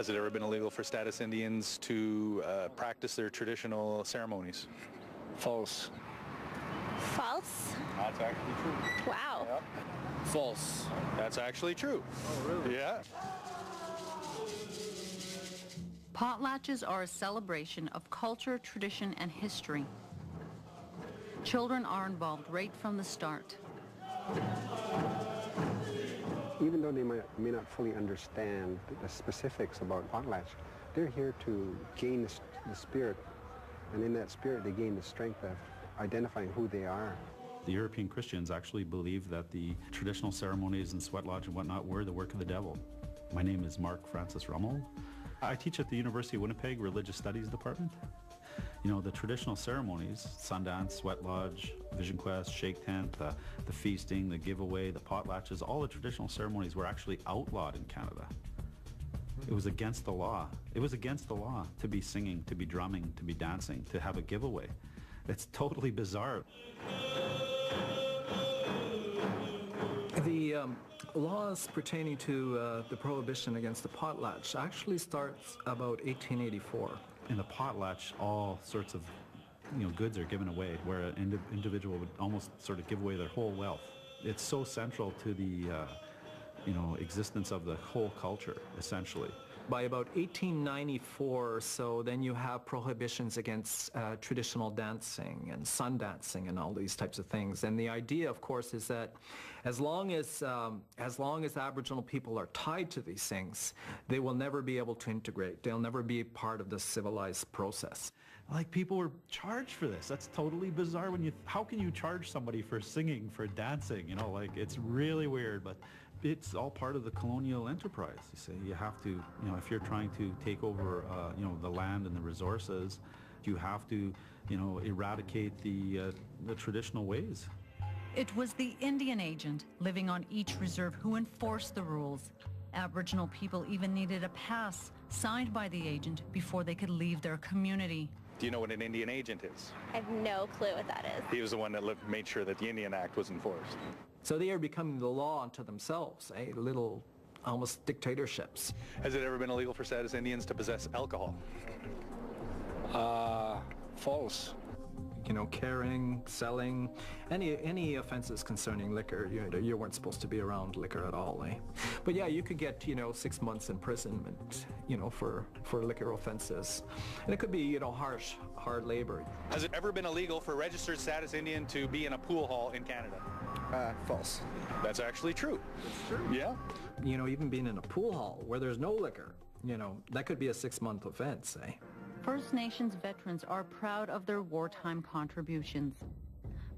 Has it ever been illegal for status Indians to practice their traditional ceremonies? False. False? That's actually true. Wow. Yep. False. That's actually true. Oh, really? Yeah. Potlatches are a celebration of culture, tradition, and history. Children are involved right from the start. Even though they may not fully understand the specifics about potlatch, they're here to gain the spirit, and in that spirit they gain the strength of identifying who they are. The European Christians actually believed that the traditional ceremonies and sweat lodge and whatnot were the work of the devil. My name is Mark Francis Rummel. I teach at the University of Winnipeg Religious Studies Department. You know, the traditional ceremonies, Sundance, Sweat Lodge, Vision Quest, Shake Tent, the feasting, the giveaway, the potlatches, all the traditional ceremonies were actually outlawed in Canada. It was against the law. It was against the law to be singing, to be drumming, to be dancing, to have a giveaway. It's totally bizarre. The laws pertaining to the prohibition against the potlatch actually starts about 1884. In the potlatch, all sorts of goods are given away, where an individual would almost sort of give away their whole wealth. It's so central to the existence of the whole culture, essentially. By about 1894 or so, then you have prohibitions against traditional dancing and sun dancing and all these types of things. And the idea, of course, is that as long as Aboriginal people are tied to these things, they will never be able to integrate. They'll never be part of the civilized process. Like, people were charged for this. That's totally bizarre. How can you charge somebody for singing, for dancing? It's really weird, but it's all part of the colonial enterprise. You see, you have to, if you're trying to take over, the land and the resources, you have to, eradicate the traditional ways. It was the Indian agent living on each reserve who enforced the rules. Aboriginal people even needed a pass signed by the agent before they could leave their community. Do you know what an Indian agent is? I have no clue what that is. He was the one that made sure that the Indian Act was enforced. So they are becoming the law unto themselves, little almost dictatorships. Has it ever been illegal for status Indians to possess alcohol? False. Carrying, selling, any offenses concerning liquor, you weren't supposed to be around liquor at all, eh? But yeah, you could get, 6 months imprisonment, for liquor offenses. And it could be, harsh, hard labor. Has it ever been illegal for a registered status Indian to be in a pool hall in Canada? False. That's actually true. It's true. Yeah. Even being in a pool hall where there's no liquor, that could be a 6-month offense, eh? First Nations veterans are proud of their wartime contributions.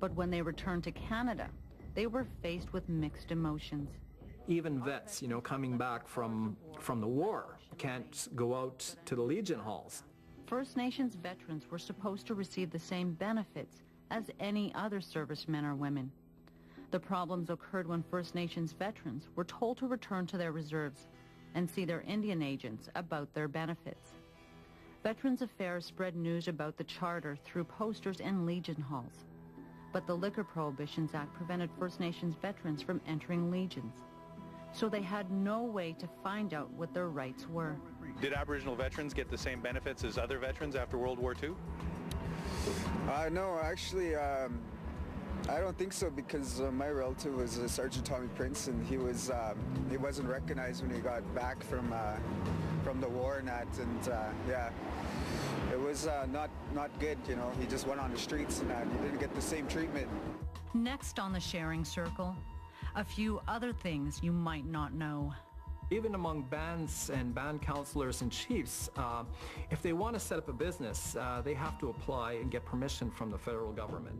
But when they returned to Canada, they were faced with mixed emotions. Even vets, coming back from the war can't go out to the Legion halls. First Nations veterans were supposed to receive the same benefits as any other servicemen or women. The problems occurred when First Nations veterans were told to return to their reserves and see their Indian agents about their benefits. Veterans Affairs spread news about the charter through posters in Legion halls. But the Liquor Prohibitions Act prevented First Nations veterans from entering legions. So they had no way to find out what their rights were. Did Aboriginal veterans get the same benefits as other veterans after World War II? No, actually, I don't think so, because my relative was Sergeant Tommy Prince, and he wasn't recognized when he got back from the war and that, and yeah, it was not good. He just went on the streets and he didn't get the same treatment. Next on the sharing circle, a few other things you might not know. Even among bands and band counselors and chiefs, if they want to set up a business, they have to apply and get permission from the federal government.